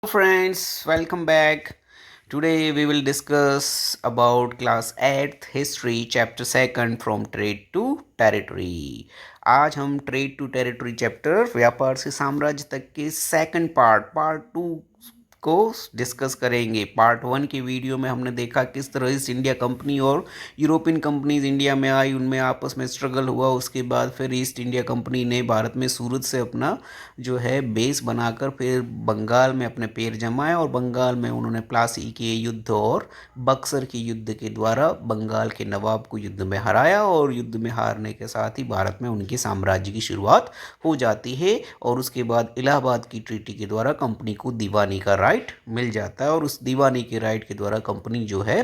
Friends, welcome back. Today we will discuss about class 8th history chapter 2nd from trade to territory. आज हम trade to territory chapter व्यापार से साम्राज्य तक के सेकंड पार्ट 2 को डिस्कस करेंगे। पार्ट 1 के वीडियो में हमने देखा किस तरह ईस्ट इंडिया कंपनी और यूरोपियन कंपनीज इंडिया में आई, उनमें आपस में स्ट्रगल हुआ। उसके बाद फिर ईस्ट इंडिया कंपनी ने भारत में सूरत से अपना जो है बेस बनाकर फिर बंगाल में अपने पैर जमाए और बंगाल में उन्होंने प्लासी के युद्ध और बक्सर के युद्ध के द्वारा बंगाल के नवाब को युद्ध में हराया और युद्ध में हारने के साथ ही भारत में उनके साम्राज्य की शुरुआत हो जाती है। और उसके बाद इलाहाबाद की ट्रीटी के द्वारा कंपनी को दीवानी का राइट मिल जाता है और उस दीवानी के राइट के द्वारा कंपनी जो है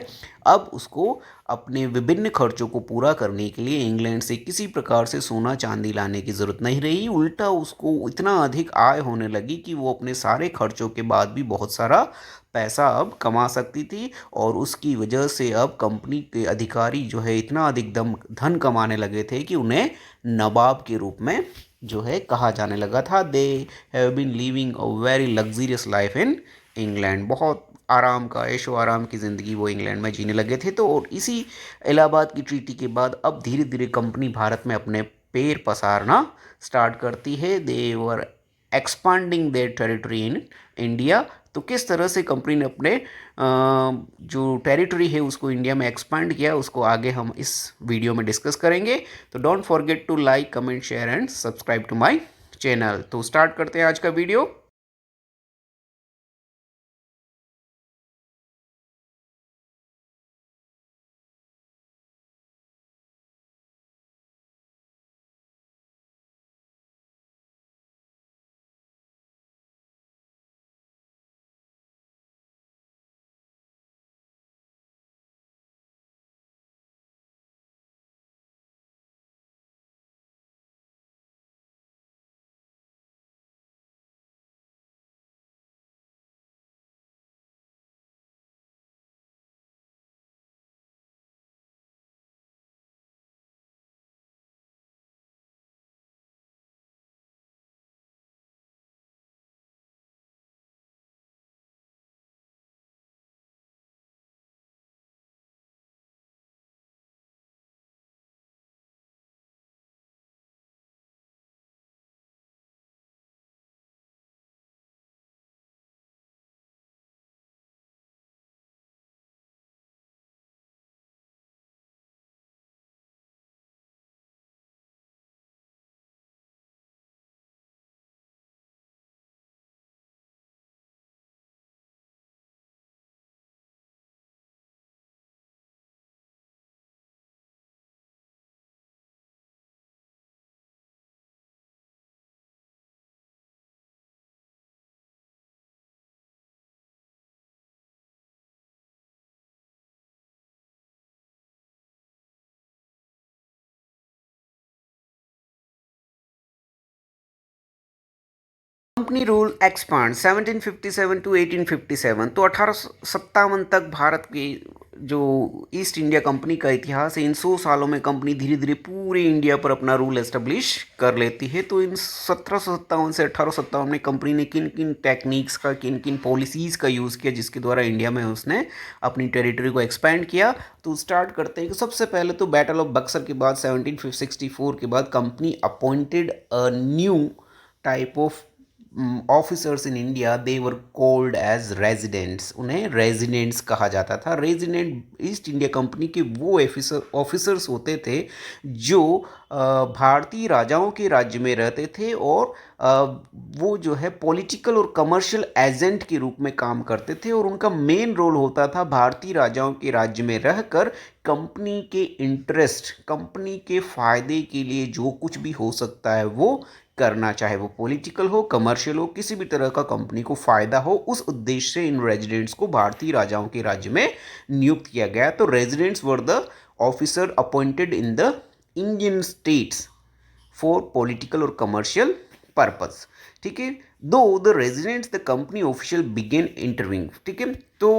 अब उसको अपने विभिन्न खर्चों को पूरा करने के लिए इंग्लैंड से किसी प्रकार से सोना चांदी लाने की ज़रूरत नहीं रही। उल्टा उसको इतना अधिक आय होने लगी कि वो अपने सारे खर्चों के बाद भी बहुत सारा पैसा अब कमा सकती थी और उसकी वजह से अब कंपनी के अधिकारी जो है इतना अधिक धन कमाने लगे थे कि उन्हें नवाब के रूप में जो है कहा जाने लगा था। They have been living a very luxurious life in England. बहुत आराम का ऐशो आराम की ज़िंदगी वो इंग्लैंड में जीने लगे थे। तो और इसी इलाहाबाद की ट्रीटी के बाद अब धीरे धीरे कंपनी भारत में अपने पैर पसारना स्टार्ट करती है। They were expanding their territory in India. तो किस तरह से कंपनी ने अपने जो टेरिटरी है उसको इंडिया में एक्सपांड किया, उसको आगे हम इस वीडियो में डिस्कस करेंगे। तो don't forget to like, comment, share and subscribe to my channel. तो स्टार्ट करते हैं आज का video. Company rule expand 1757 to 1857। तो 1857 तक भारत की जो ईस्ट इंडिया कंपनी का इतिहास है, इन 100 सालों में कंपनी धीरे धीरे पूरे इंडिया पर अपना रूल एस्टेब्लिश कर लेती है। तो इन 1757 से 1857 में कंपनी ने किन किन टेक्निक्स का, किन किन पॉलिसीज़ का यूज़ किया जिसके द्वारा इंडिया में उसने अपनी टेरिटरी को एक्सपेंड किया। तो स्टार्ट करते हैं कि सबसे पहले तो बैटल ऑफ बक्सर के बाद 1764 के बाद company appointed a new type of officers in India. They were called as residents. उन्हें रेजिडेंट्स कहा जाता था। रेजिडेंट ईस्ट इंडिया कंपनी के वो ऑफिसर्स होते थे जो भारतीय राजाओं के राज्य में रहते थे और वो जो है पॉलिटिकल और कमर्शियल एजेंट के रूप में काम करते थे और उनका मेन रोल होता था भारतीय राजाओं के राज्य में रहकर कंपनी के इंटरेस्ट, कंपनी के फायदे के लिए जो कुछ भी हो सकता है वो करना, चाहे वो पॉलिटिकल हो, कमर्शियल हो, किसी भी तरह का कंपनी को फायदा हो, उस उद्देश्य से इन रेजिडेंट्स को भारतीय राजाओं के राज्य में नियुक्त किया गया। तो residents were the officer appointed in the Indian states for political और कमर्शियल पर्पस। ठीक है। Though the residents the company official began intervening. ठीक है। तो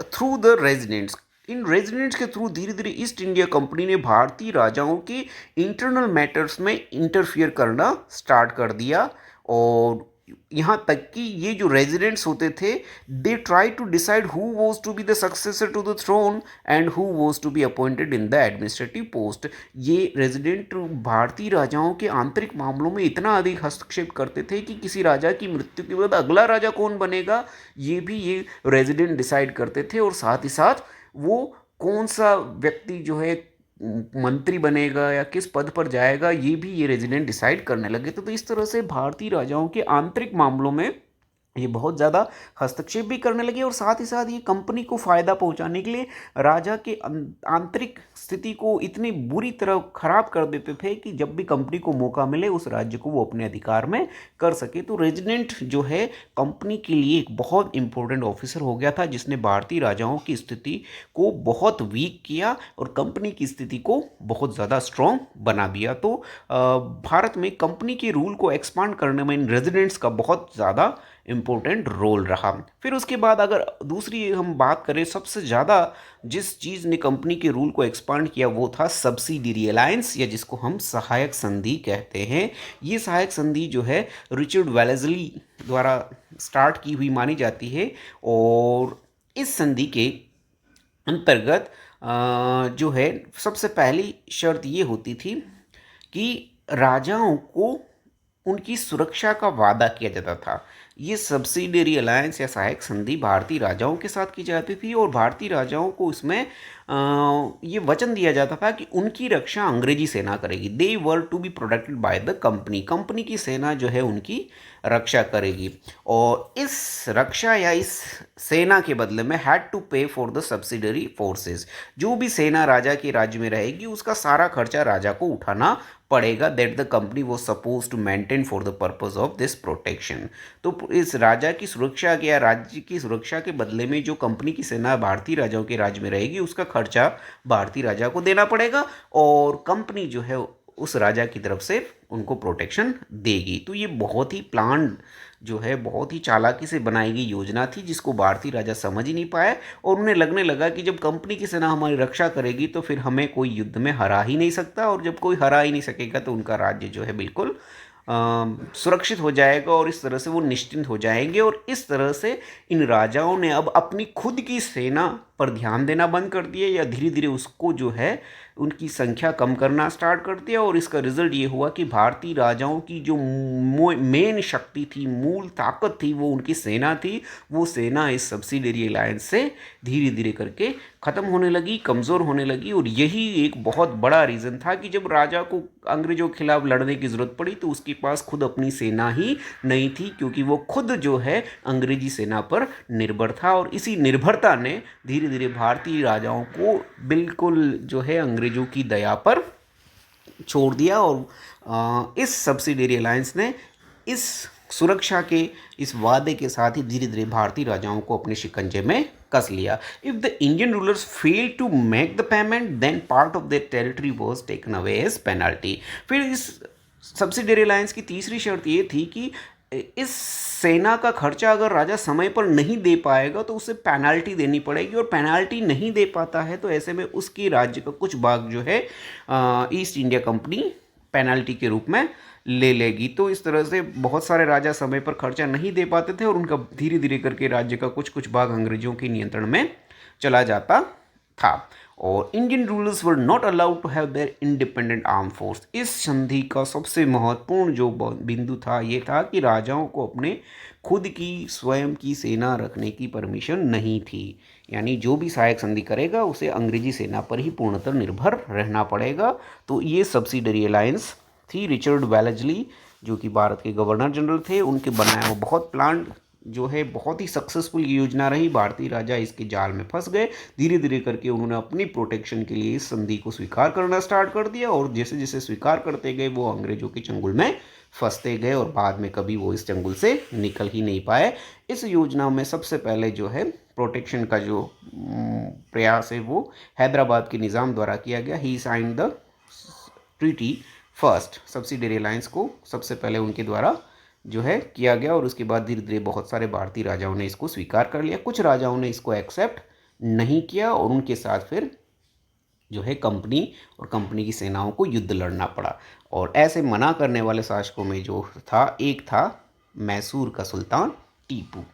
थ्रू द रेजिडेंट्स, इन रेजिडेंट्स के थ्रू धीरे धीरे ईस्ट इंडिया कंपनी ने भारतीय राजाओं के इंटरनल मैटर्स में इंटरफियर करना स्टार्ट कर दिया और यहाँ तक कि ये जो रेजिडेंट्स होते थे, they try to decide who was to be the successor to the throne and who was to be appointed in the administrative post. ये रेजिडेंट भारतीय राजाओं के आंतरिक मामलों में इतना अधिक हस्तक्षेप करते थे कि किसी राजा की मृत्यु के बाद अगला राजा कौन बनेगा ये भी ये रेजिडेंट डिसाइड करते थे, और साथ ही साथ वो कौन सा व्यक्ति जो है मंत्री बनेगा या किस पद पर जाएगा ये भी ये रेजिडेंट डिसाइड करने लगे। तो इस तरह से भारतीय राजाओं के आंतरिक मामलों में ये बहुत ज़्यादा हस्तक्षेप भी करने लगे, और साथ ही साथ ये कंपनी को फ़ायदा पहुंचाने के लिए राजा के आंतरिक स्थिति को इतनी बुरी तरह खराब कर देते थे कि जब भी कंपनी को मौका मिले उस राज्य को वो अपने अधिकार में कर सके। तो रेजिडेंट जो है कंपनी के लिए एक बहुत इंपॉर्टेंट ऑफिसर हो गया था, जिसने भारतीय राजाओं की स्थिति को बहुत वीक किया और कंपनी की स्थिति को बहुत ज़्यादा स्ट्रॉन्ग बना दिया। तो भारत में कंपनी के रूल को एक्सपांड करने में इन रेजिडेंट्स का बहुत ज़्यादा इम्पोर्टेंट रोल रहा। फिर उसके बाद अगर दूसरी हम बात करें, सबसे ज़्यादा जिस चीज़ ने कंपनी के रूल को एक्सपांड किया वो था सब्सिडियरी अलायंस, या जिसको हम सहायक संधि कहते हैं। ये सहायक संधि जो है रिचर्ड वेलेस्ली द्वारा स्टार्ट की हुई मानी जाती है, और इस संधि के अंतर्गत जो है सबसे पहली शर्त ये होती थी कि राजाओं को उनकी सुरक्षा का वादा किया जाता था। ये सब्सिडियरी अलायंस या सहायक संधि भारतीय राजाओं के साथ की जाती थी, और भारतीय राजाओं को इसमें ये वचन दिया जाता था कि उनकी रक्षा अंग्रेजी सेना करेगी। They were to be protected by the company. Company की सेना जो है उनकी रक्षा करेगी, और इस रक्षा या इस सेना के बदले में हैड टू पे फॉर द सब्सिडरी फोर्सेस। जो भी सेना राजा के राज्य में रहेगी उसका सारा खर्चा राजा को उठाना पड़ेगा, that the company was suppose to maintain for the purpose of this protection. तो इस राजा की सुरक्षा के या राज्य की सुरक्षा के बदले में जो कंपनी की सेना भारतीय राजाओं के राज्य में रहेगी उसका खर्चा भारतीय राजा को देना पड़ेगा, और कंपनी जो है उस राजा की तरफ से उनको प्रोटेक्शन देगी। तो ये बहुत ही प्लान जो है बहुत ही चालाकी से बनाई गई योजना थी, जिसको भारतीय राजा समझ ही नहीं पाए, और उन्हें लगने लगा कि जब कंपनी की सेना हमारी रक्षा करेगी तो फिर हमें कोई युद्ध में हरा ही नहीं सकता, और जब कोई हरा ही नहीं सकेगा तो उनका राज्य जो है बिल्कुल सुरक्षित हो जाएगा, और इस तरह से वो निश्चिंत हो जाएंगे। और इस तरह से इन राजाओं ने अब अपनी खुद की सेना पर ध्यान देना बंद कर दिया, या धीरे धीरे उसको जो है उनकी संख्या कम करना स्टार्ट कर दिया, और इसका रिजल्ट ये हुआ कि भारतीय राजाओं की जो मेन शक्ति थी, मूल ताकत थी, वो उनकी सेना थी। वो सेना इस सब्सिडियरी अलायंस से धीरे धीरे करके ख़त्म होने लगी, कमज़ोर होने लगी, और यही एक बहुत बड़ा रीज़न था कि जब राजा को अंग्रेज़ों के खिलाफ लड़ने की ज़रूरत पड़ी तो उसके पास खुद अपनी सेना ही नहीं थी, क्योंकि वो खुद जो है अंग्रेजी सेना पर निर्भर था, और इसी निर्भरता ने धीरे धीरे भारतीय राजाओं को बिल्कुल जो है अंग्रेजों की दया पर छोड़ दिया। और इस सब्सिडियरी अलायंस ने इस सुरक्षा के इस वादे के साथ ही धीरे धीरे भारतीय राजाओं को अपने शिकंजे में कस लिया। If the Indian rulers fail to make the payment then part of their territory was taken away as penalty. फिर इस सब्सिडियरी अलायंस की तीसरी शर्त ये थी कि इस सेना का खर्चा अगर राजा समय पर नहीं दे पाएगा तो उसे पेनाल्टी देनी पड़ेगी, और पेनाल्टी नहीं दे पाता है तो ऐसे में उसकी राज्य का कुछ भाग जो है ईस्ट इंडिया कंपनी पेनाल्टी के रूप में ले लेगी। तो इस तरह से बहुत सारे राजा समय पर खर्चा नहीं दे पाते थे, और उनका धीरे धीरे करके राज्य का कुछ कुछ भाग अंग्रेजों के नियंत्रण में चला जाता था। और Indian rulers were not allowed to have their independent arm force. इस संधि का सबसे महत्वपूर्ण जो बिंदु था ये था कि राजाओं को अपने खुद की स्वयं की सेना रखने की परमिशन नहीं थी, यानी जो भी सहायक संधि करेगा उसे अंग्रेजी सेना पर ही पूर्णतः निर्भर रहना पड़ेगा। तो ये सब्सिडियरी अलायंस थी। रिचर्ड वेलेस्ली जो कि भारत के गवर्नर जनरल थे, उनके बनाया हुआ बहुत प्लान जो है बहुत ही सक्सेसफुल योजना रही। भारतीय राजा इसके जाल में फंस गए। धीरे धीरे करके उन्होंने अपनी प्रोटेक्शन के लिए इस संधि को स्वीकार करना स्टार्ट कर दिया, और जैसे जैसे स्वीकार करते गए वो अंग्रेजों के चंगुल में फंसते गए, और बाद में कभी वो इस चंगुल से निकल ही नहीं पाए। इस योजना में सबसे पहले जो है प्रोटेक्शन का जो प्रयास है वो हैदराबाद के निज़ाम द्वारा किया गया। He signed the treaty first. Subsidiary alliance को सबसे पहले उनके द्वारा जो है किया गया, और उसके बाद धीरे धीरे बहुत सारे भारतीय राजाओं ने इसको स्वीकार कर लिया। कुछ राजाओं ने इसको एक्सेप्ट नहीं किया, और उनके साथ फिर जो है कंपनी और कंपनी की सेनाओं को युद्ध लड़ना पड़ा। और ऐसे मना करने वाले शासकों में जो था, एक था मैसूर का सुल्तान टीपू,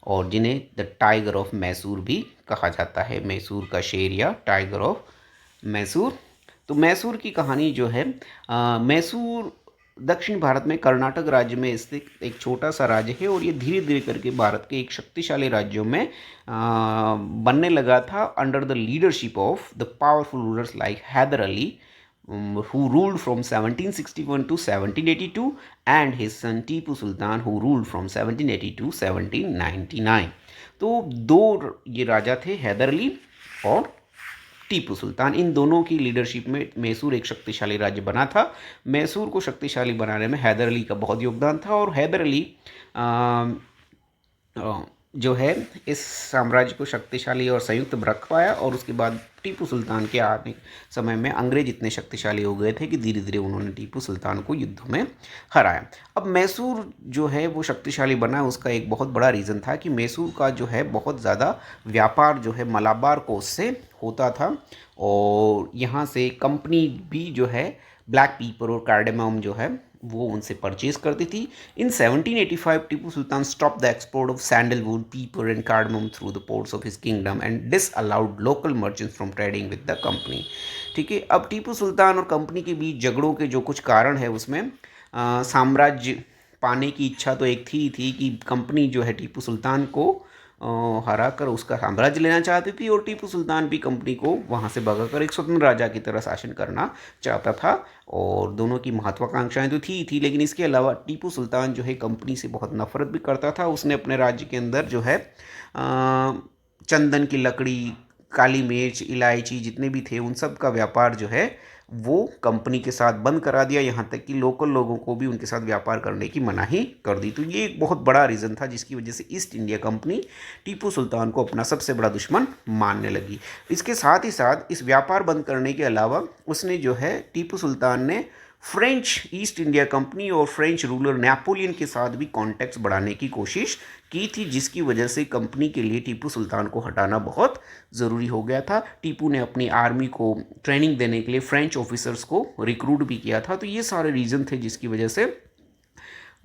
और जिन्हें द टाइगर ऑफ मैसूर भी कहा जाता है, मैसूर का शेर या टाइगर ऑफ मैसूर। तो मैसूर की कहानी जो है, मैसूर दक्षिण भारत में कर्नाटक राज्य में स्थित एक छोटा सा राज्य है, और ये धीरे धीरे करके भारत के एक शक्तिशाली राज्यों में बनने लगा था under the leadership of the powerful rulers like Hyder Ali, who ruled from 1761 to 1782, and his son Tipu Sultan who ruled from 1780 to 1799। तो दो ये राजा थे, हैदर अली और टीपू सुल्तान। इन दोनों की लीडरशिप में मैसूर एक शक्तिशाली राज्य बना था। मैसूर को शक्तिशाली बनाने में हैदर अली का बहुत योगदान था, और हैदर अली जो है इस साम्राज्य को शक्तिशाली और संयुक्त रख पाया, और उसके बाद टीपू सुल्तान के आने समय में अंग्रेज इतने शक्तिशाली हो गए थे कि धीरे धीरे उन्होंने टीपू सुल्तान को युद्ध में हराया। अब मैसूर जो है वो शक्तिशाली बना, उसका एक बहुत बड़ा रीज़न था कि मैसूर का जो है बहुत ज़्यादा व्यापार जो है मलाबार कोस्ट से होता था, और यहाँ से कंपनी भी जो है ब्लैक पीपर और कार्डेमम जो है वो उनसे परचेज करती थी। In 1785 Tipu Sultan stop the export of sandalwood, pepper and cardamom through the ports of his kingdom and disallowed local merchants from trading with the company. ठीक है, अब टीपू सुल्तान और कंपनी के बीच झगड़ों के जो कुछ कारण है उसमें साम्राज्य पाने की इच्छा तो एक थी कि कंपनी जो है टीपू सुल्तान को हरा कर उसका साम्राज्य लेना चाहती थी, और टीपू सुल्तान भी कंपनी को वहाँ से भगाकर एक स्वतंत्र राजा की तरह शासन करना चाहता था, और दोनों की महत्वाकांक्षाएं तो थी, लेकिन इसके अलावा टीपू सुल्तान जो है कंपनी से बहुत नफरत भी करता था। उसने अपने राज्य के अंदर जो है चंदन की लकड़ी, काली मिर्च, इलायची जितने भी थे उन सब का व्यापार जो है वो कंपनी के साथ बंद करा दिया, यहाँ तक कि लोकल लोगों को भी उनके साथ व्यापार करने की मनाही कर दी। तो ये एक बहुत बड़ा रीज़न था जिसकी वजह से east India company Tipu Sultan को अपना सबसे बड़ा दुश्मन मानने लगी। इसके साथ ही साथ इस व्यापार बंद करने के अलावा उसने जो है टीपू सुल्तान ने फ्रेंच ईस्ट इंडिया कंपनी और फ्रेंच रूलर नेपोलियन के साथ भी कॉन्टैक्ट्स बढ़ाने की कोशिश की थी, जिसकी वजह से कंपनी के लिए टीपू सुल्तान को हटाना बहुत ज़रूरी हो गया था। टीपू ने अपनी आर्मी को ट्रेनिंग देने के लिए फ्रेंच ऑफिसर्स को रिक्रूट भी किया था। तो ये सारे रीज़न थे जिसकी वजह से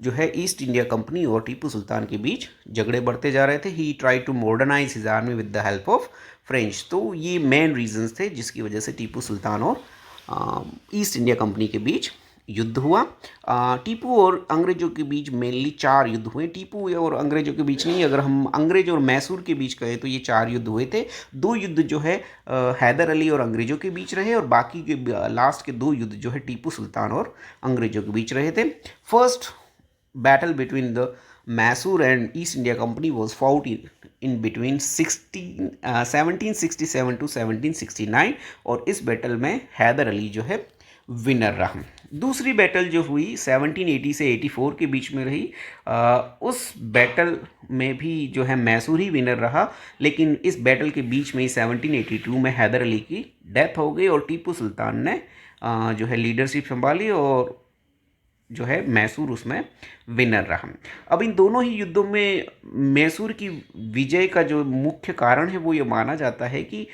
जो है ईस्ट इंडिया कंपनी और टीपू सुल्तान के बीच झगड़े बढ़ते जा रहे थे। He try to modernise his army with the help of French. तो ये मेन रीजंस थे जिसकी वजह से टीपू सुल्तान और ईस्ट इंडिया कंपनी के बीच युद्ध हुआ। टीपू और अंग्रेज़ों के बीच मेनली 4 युद्ध हुए। टीपू और अंग्रेज़ों के बीच नहीं, अगर हम अंग्रेज़ और मैसूर के बीच कहें तो ये 4 युद्ध हुए थे। 2 युद्ध जो है हैदर अली और अंग्रेज़ों के बीच रहे, और बाकी के लास्ट के 2 युद्ध जो है टीपू सुल्तान और अंग्रेज़ों के बीच रहे थे। First battle between the Mysore and East India Company was fought in between 1767 to 1769, और इस बैटल में हैदर अली जो है विनर रहा। दूसरी बैटल जो हुई 1780 से 84 के बीच में रही, उस बैटल में भी जो है मैसूर ही विनर रहा, लेकिन इस बैटल के बीच में ही 1782 में हैदर अली की डेथ हो गई और टीपू सुल्तान ने जो है लीडरशिप संभाली, और जो है मैसूर उसमें विनर रहा। अब इन दोनों ही युद्धों में मैसूर की विजय का जो मुख्य कारण है वो ये माना जाता है कि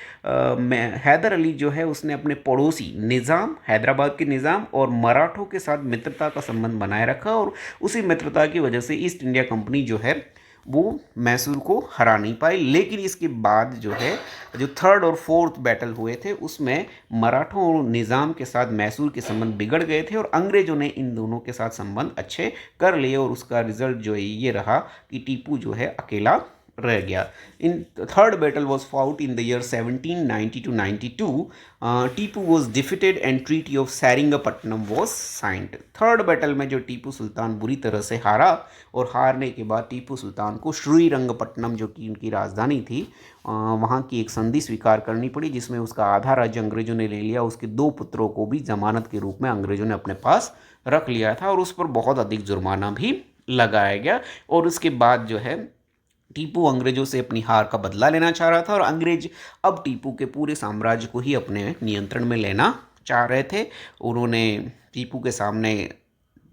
हैदर अली जो है उसने अपने पड़ोसी निज़ाम, हैदराबाद के निज़ाम और मराठों के साथ मित्रता का संबंध बनाए रखा, और उसी मित्रता की वजह से ईस्ट इंडिया कंपनी जो है वो मैसूर को हरा नहीं पाई। लेकिन इसके बाद जो है जो 3rd और 4th बैटल हुए थे उसमें मराठों और निज़ाम के साथ मैसूर के संबंध बिगड़ गए थे, और अंग्रेज़ों ने इन दोनों के साथ संबंध अच्छे कर लिए, और उसका रिजल्ट जो है ये रहा कि टीपू जो है अकेला रह गया। In 3rd battle was fought in the year 1790 to 92। Tipu was defeated and treaty of Seringapatam was signed. 3rd battle में जो टीपू सुल्तान बुरी तरह से हारा, और हारने के बाद टीपू सुल्तान को श्रीरंगपट्टनम जो कि उनकी राजधानी थी वहाँ की एक संधि स्वीकार करनी पड़ी, जिसमें उसका आधा राज्य अंग्रेज़ों ने ले लिया। उसके 2 पुत्रों को भी जमानत के रूप में अंग्रेज़ों ने अपने पास रख लिया था, और उस पर बहुत अधिक जुर्माना भी लगाया गया। और उसके बाद जो है टीपू अंग्रेज़ों से अपनी हार का बदला लेना चाह रहा था, और अंग्रेज अब टीपू के पूरे साम्राज्य को ही अपने नियंत्रण में लेना चाह रहे थे। उन्होंने टीपू के सामने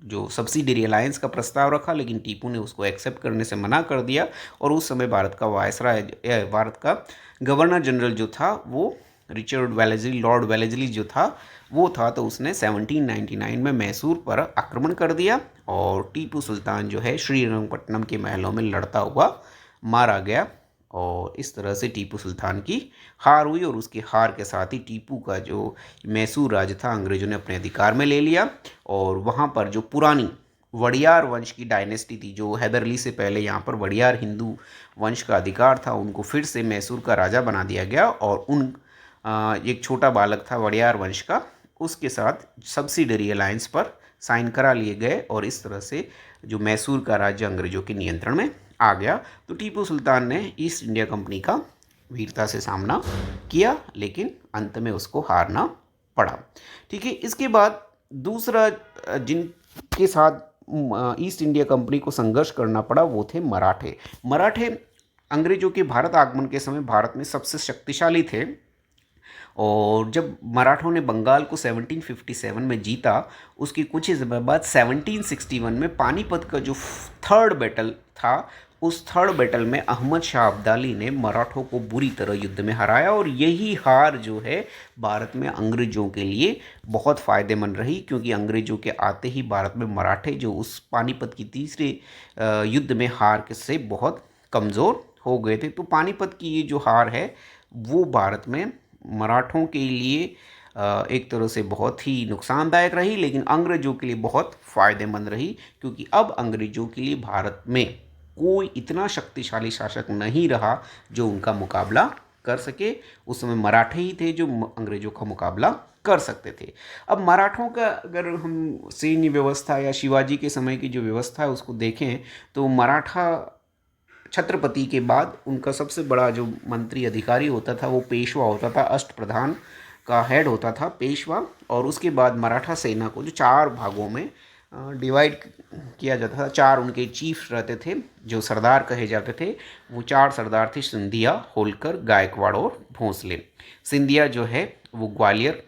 जो सब्सिडरी अलायंस का प्रस्ताव रखा, लेकिन टीपू ने उसको एक्सेप्ट करने से मना कर दिया, और उस समय भारत का वायसराय, भारत का गवर्नर जनरल जो था वो रिचर्ड वेलेस्ली, लॉर्ड वेलेस्ली जो था वो था, तो उसने 1799 में मैसूर पर आक्रमण कर दिया और टीपू सुल्तान जो है श्रीरंगपट्टनम के महलों में लड़ता हुआ मारा गया। और इस तरह से टीपू सुल्तान की हार हुई और उसकी हार के साथ ही टीपू का जो मैसूर राज्य था अंग्रेज़ों ने अपने अधिकार में ले लिया। और वहाँ पर जो पुरानी वडियार वंश की डायनेस्टी थी, जो हैदर अली से पहले यहाँ पर वडियार हिंदू वंश का अधिकार था, उनको फिर से मैसूर का राजा बना दिया गया और एक छोटा बालक था वडियार वंश का, उसके साथ सब्सिडरी अलायंस पर साइन करा लिए गए और इस तरह से जो मैसूर का राज्य अंग्रेज़ों के नियंत्रण में आ गया। तो टीपू सुल्तान ने ईस्ट इंडिया कंपनी का वीरता से सामना किया, लेकिन अंत में उसको हारना पड़ा। ठीक है, इसके बाद दूसरा जिनके साथ ईस्ट इंडिया कंपनी को संघर्ष करना पड़ा वो थे मराठे। मराठे अंग्रेजों के भारत आगमन के समय भारत में सबसे शक्तिशाली थे और जब मराठों ने बंगाल को 1757 में जीता, उसके कुछ ही समय बाद 1761 में पानीपत का जो थर्ड बैटल था, उस थर्ड बैटल में अहमद शाह अब्दाली ने मराठों को बुरी तरह युद्ध में हराया और यही हार जो है भारत में अंग्रेज़ों के लिए बहुत फ़ायदेमंद रही, क्योंकि अंग्रेज़ों के आते ही भारत में मराठे जो उस पानीपत की तीसरे युद्ध में हार के से बहुत कमज़ोर हो गए थे। तो पानीपत की ये जो हार है वो भारत में मराठों के लिए एक तरह से बहुत ही नुकसानदायक रही, लेकिन अंग्रेज़ों के लिए बहुत फ़ायदेमंद रही, क्योंकि अब अंग्रेज़ों के लिए भारत में कोई इतना शक्तिशाली शासक नहीं रहा जो उनका मुकाबला कर सके। उस समय मराठे ही थे जो अंग्रेज़ों का मुकाबला कर सकते थे। अब मराठों का अगर हम सैन्य व्यवस्था या शिवाजी के समय की जो व्यवस्था है उसको देखें, तो मराठा छत्रपति के बाद उनका सबसे बड़ा जो मंत्री अधिकारी होता था वो पेशवा होता था, अष्टप्रधान का हेड होता था पेशवा। और उसके बाद मराठा सेना को जो 4 भागों में डिवाइड किया जाता था, 4 उनके चीफ रहते थे जो सरदार कहे जाते थे। वो 4 सरदार थे, सिंधिया, होलकर, गायकवाड़ और भोंसले। सिंधिया जो है वो ग्वालियर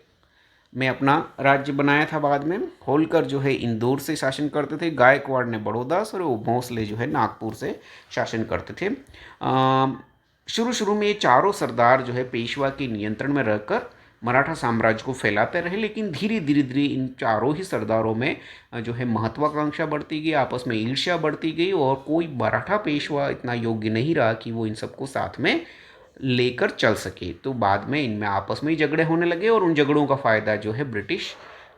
में अपना राज्य बनाया था बाद में। होलकर जो है इंदौर से शासन करते थे, गायकवाड़ ने बड़ौदा से, और वो भोंसले जो है नागपुर से शासन करते थे। शुरू शुरू में ये चारों सरदार जो है पेशवा के नियंत्रण में रहकर मराठा साम्राज्य को फैलाते रहे, लेकिन धीरे धीरे धीरे इन चारों ही सरदारों में जो है महत्वाकांक्षा बढ़ती गई, आपस में ईर्ष्या बढ़ती गई और कोई मराठा पेशवा इतना योग्य नहीं रहा कि वो इन सबको साथ में लेकर चल सके। तो बाद में इनमें आपस में ही झगड़े होने लगे और उन झगड़ों का फ़ायदा जो है ब्रिटिश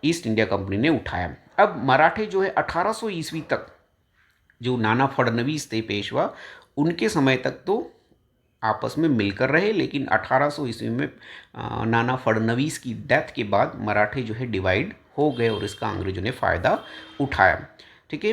ईस्ट इंडिया कंपनी ने उठाया। अब मराठे जो है 1800 ईस्वी तक जो नाना फडणवीस थे पेशवा, उनके समय तक तो आपस में मिलकर रहे, लेकिन 1800 ईस्वी में नाना फडणवीस की डेथ के बाद मराठे जो है डिवाइड हो गए और इसका अंग्रेजों ने फ़ायदा उठाया। ठीक है,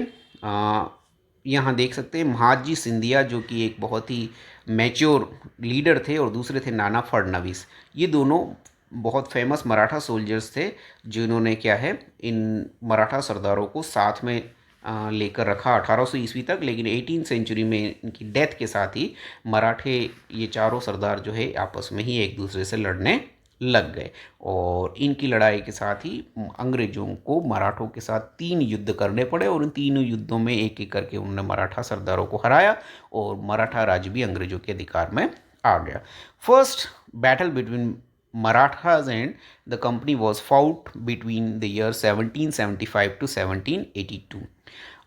यहाँ देख सकते हैं महादजी सिंधिया जो कि एक बहुत ही मैच्योर लीडर थे और दूसरे थे नाना फडणवीस। ये दोनों बहुत फेमस मराठा सोल्जर्स थे जिन्होंने क्या है इन मराठा सरदारों को साथ में लेकर रखा 1800 ईस्वी तक, लेकिन 18 सेंचुरी में इनकी डेथ के साथ ही मराठे ये चारों सरदार जो है आपस में ही एक दूसरे से लड़ने लग गए और इनकी लड़ाई के साथ ही अंग्रेजों को मराठों के साथ 3 युद्ध करने पड़े और उन तीनों युद्धों में एक एक करके उन्होंने मराठा सरदारों को हराया और मराठा राज्य भी अंग्रेजों के अधिकार में आ गया। First battle between Marathas and the company was fought between the year 1775 to 1782।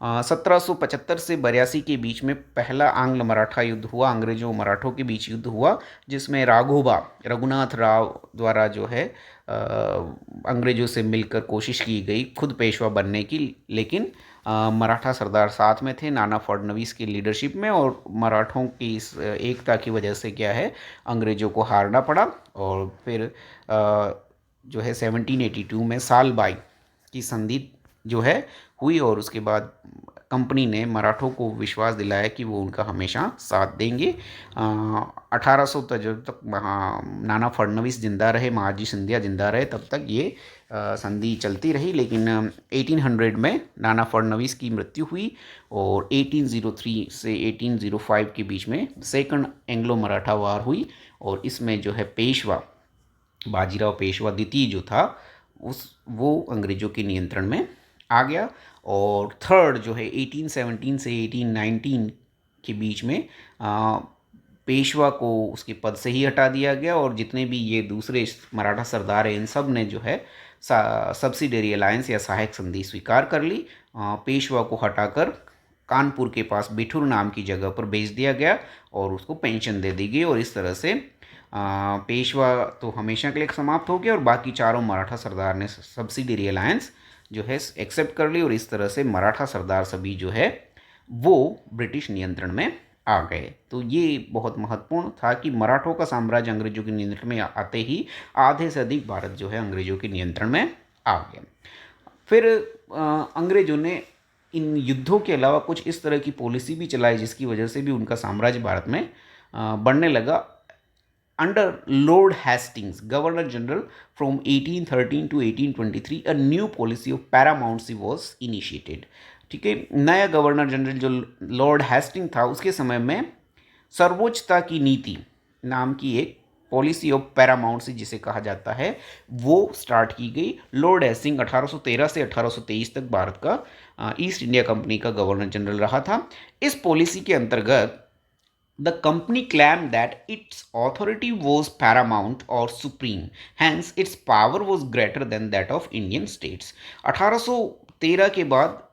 1775 से 82 के बीच में पहला आंग्ल मराठा युद्ध हुआ, अंग्रेजों मराठों के बीच युद्ध हुआ, जिसमें राघोबा रघुनाथ राव द्वारा जो है अंग्रेजों से मिलकर कोशिश की गई खुद पेशवा बनने की, लेकिन मराठा सरदार साथ में थे नाना फडणवीस की लीडरशिप में और मराठों की इस एकता की वजह से क्या है अंग्रेजों को हारना पड़ा। और फिर जो है 1782 में सालबाई की संधि जो है हुई और उसके बाद कंपनी ने मराठों को विश्वास दिलाया कि वो उनका हमेशा साथ देंगे। 1800 तक जब तक नाना फडणवीस जिंदा रहे, महादजी सिंधिया जिंदा रहे, तब तक ये संधि चलती रही, लेकिन 1800 में नाना फडणवीस की मृत्यु हुई और 1803 से 1805 के बीच में सेकंड एंग्लो मराठा वार हुई और इसमें जो है पेशवा बाजीराव पेशवा द्वितीय जो था वो अंग्रेजों के नियंत्रण में आ गया। और थर्ड जो है 1817 से 1819 के बीच में पेशवा को उसके पद से ही हटा दिया गया और जितने भी ये दूसरे मराठा सरदार हैं इन सब ने जो है सब्सिडरी अलायंस या सहायक संधि स्वीकार कर ली। पेशवा को हटाकर कानपुर के पास बिठूर नाम की जगह पर भेज दिया गया और उसको पेंशन दे दी गई और इस तरह से पेशवा तो हमेशा के लिए समाप्त हो गया और बाकी चारों मराठा सरदार ने सब्सिडरी अलायंस जो है एक्सेप्ट कर ली और इस तरह से मराठा सरदार सभी जो है वो ब्रिटिश नियंत्रण में आ गए। तो ये बहुत महत्वपूर्ण था कि मराठों का साम्राज्य अंग्रेजों के नियंत्रण में आते ही आधे से अधिक भारत जो है अंग्रेजों के नियंत्रण में आ गया। फिर अंग्रेजों ने इन युद्धों के अलावा कुछ इस तरह की पॉलिसी भी चलाई जिसकी वजह से भी उनका साम्राज्य भारत में बढ़ने लगा। Under Lord Hastings governor general from 1813 to 1823 a new policy of paramountcy was initiated. ठीक है, नया गवर्नर जनरल जो लॉर्ड हेस्टिंग था उसके समय में सर्वोच्चता की नीति नाम की एक पॉलिसी ऑफ पैरामाउंसी जिसे कहा जाता है वो स्टार्ट की गई। लॉर्ड हेस्टिंग 1813 से 1823 तक भारत का ईस्ट इंडिया कंपनी का गवर्नर जनरल रहा था। इस पॉलिसी के अंतर्गत the company claimed that its authority was paramount or supreme, hence its power was greater than that of Indian states। 1813 के बाद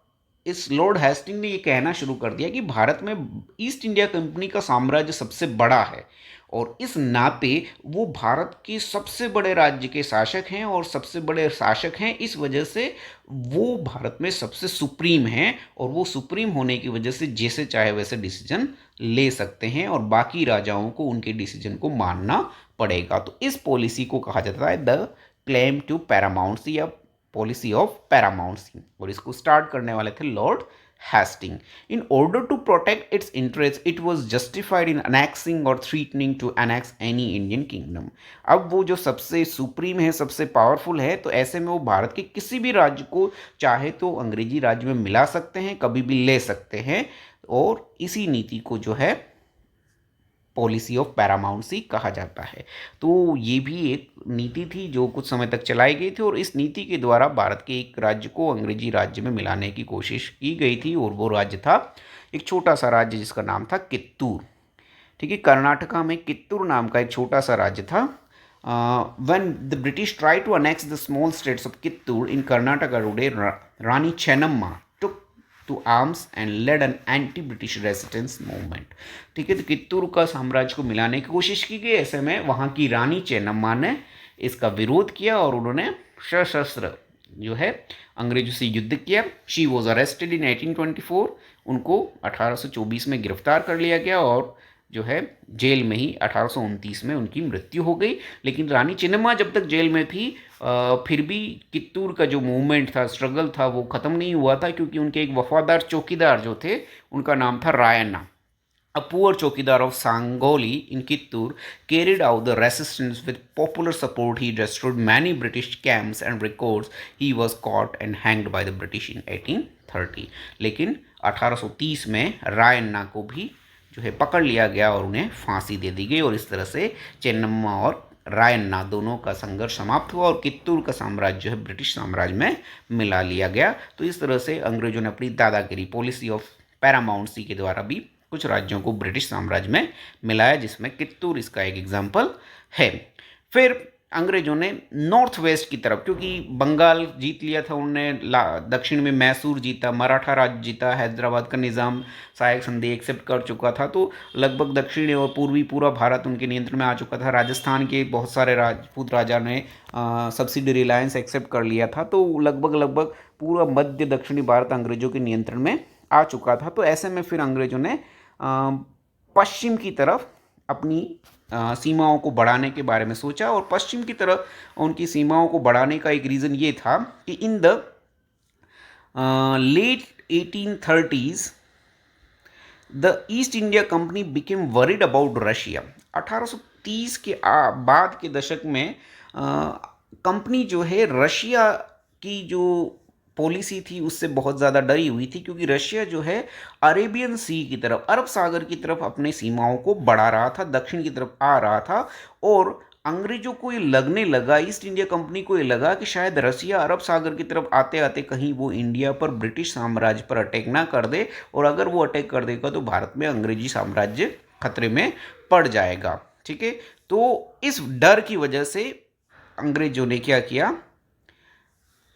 इस लॉर्ड हेस्टिंग ने ये कहना शुरू कर दिया कि भारत में ईस्ट इंडिया कंपनी का साम्राज्य सबसे बड़ा है और इस नाते वो भारत के सबसे बड़े राज्य के शासक हैं और सबसे बड़े शासक हैं, इस वजह से वो भारत में सबसे सुप्रीम हैं और वो सुप्रीम होने की वजह से जैसे चाहे वैसे डिसीजन ले सकते हैं और बाकी राजाओं को उनके डिसीजन को मानना पड़ेगा। तो इस पॉलिसी को कहा जाता है द क्लेम टू पैरामाउंसी या पॉलिसी ऑफ पैरामाउंसी और इसको स्टार्ट करने वाले थे Lord Hastings. In order to protect its interests, it was justified in annexing or threatening to annex any Indian kingdom। अब वो जो सबसे सुप्रीम है, सबसे पावरफुल है, तो ऐसे में वो भारत के किसी भी राज्य को चाहे तो अंग्रेजी राज्य में मिला सकते हैं, कभी भी ले सकते हैं और इसी नीति को जो है पॉलिसी ऑफ पैरामाउंसी कहा जाता है। तो ये भी एक नीति थी जो कुछ समय तक चलाई गई थी और इस नीति के द्वारा भारत के एक राज्य को अंग्रेजी राज्य में मिलाने की कोशिश की गई थी और वो राज्य था एक छोटा सा राज्य जिसका नाम था कित्तूर। ठीक है, कर्नाटका में कित्तूर नाम का एक छोटा सा राज्य था। when the British tried to annex the small states of Kittur in Karnataka today, Rani Chennamma to arms and led an anti British resistance movement. ठीक है, तो कित्तूर का साम्राज्य को मिलाने की कोशिश की गई। ऐसे में वहाँ की रानी चेन्नम्मा ने इसका विरोध किया और उन्होंने सशस्त्र जो है अंग्रेजों से युद्ध किया। She was arrested in 1824। उनको 1824 में गिरफ्तार कर लिया गया और जो है जेल में ही 1829 में उनकी मृत्यु हो गई। लेकिन रानी चेन्नम्मा जब तक जेल में थी फिर भी कित्तूर का जो मूवमेंट था, स्ट्रगल था, वो ख़त्म नहीं हुआ था क्योंकि उनके एक वफादार चौकीदार जो थे उनका नाम था Rayanna. A poor chowkidar of Sangoli in Kittur carried out the resistance with popular support. He destroyed many British camps and records. He was caught and hanged by the British in 1830। लेकिन 1830 में रायन्ना को भी जो है पकड़ लिया गया और उन्हें फांसी दे दी गई और इस तरह से चेन्नम्मा और रायन्ना दोनों का संघर्ष समाप्त हुआ और कित्तूर का साम्राज्य जो है ब्रिटिश साम्राज्य में मिला लिया गया। तो इस तरह से अंग्रेजों ने अपनी दादागिरी पॉलिसी ऑफ पैरामाउंसी के द्वारा भी कुछ राज्यों को ब्रिटिश साम्राज्य में मिलाया, जिसमें कित्तूर इसका एक एग्जाम्पल है। फिर अंग्रेजों ने नॉर्थ वेस्ट की तरफ, क्योंकि बंगाल जीत लिया था उन्होंने, दक्षिण में मैसूर जीता, मराठा राज्य जीता, हैदराबाद का निज़ाम सहायक संधि एक्सेप्ट कर चुका था, तो लगभग दक्षिणी और पूर्वी पूरा भारत उनके नियंत्रण में आ चुका था। राजस्थान के बहुत सारे राजपूत राजा ने सब्सिडरी अलायंस एक्सेप्ट कर लिया था, तो लगभग पूरा मध्य दक्षिणी भारत अंग्रेजों के नियंत्रण में आ चुका था। तो ऐसे में फिर अंग्रेजों ने पश्चिम की तरफ अपनी सीमाओं को बढ़ाने के बारे में सोचा और पश्चिम की तरफ उनकी सीमाओं को बढ़ाने का एक रीज़न ये था कि in the late 1830s the East India company became worried about Russia. 1830 के बाद के दशक में कंपनी जो है रशिया की जो पॉलिसी थी उससे बहुत ज़्यादा डरी हुई थी, क्योंकि रशिया जो है अरेबियन सी की तरफ, अरब सागर की तरफ अपने सीमाओं को बढ़ा रहा था, दक्षिण की तरफ आ रहा था और अंग्रेजों को ये लगने लगा, ईस्ट इंडिया कंपनी को ये लगा कि शायद रशिया अरब सागर की तरफ आते आते कहीं वो इंडिया पर, ब्रिटिश साम्राज्य पर अटैक ना कर दे और अगर वो अटैक कर देगा तो भारत में अंग्रेजी साम्राज्य खतरे में पड़ जाएगा। ठीक है, तो इस डर की वजह से अंग्रेजों ने क्या किया,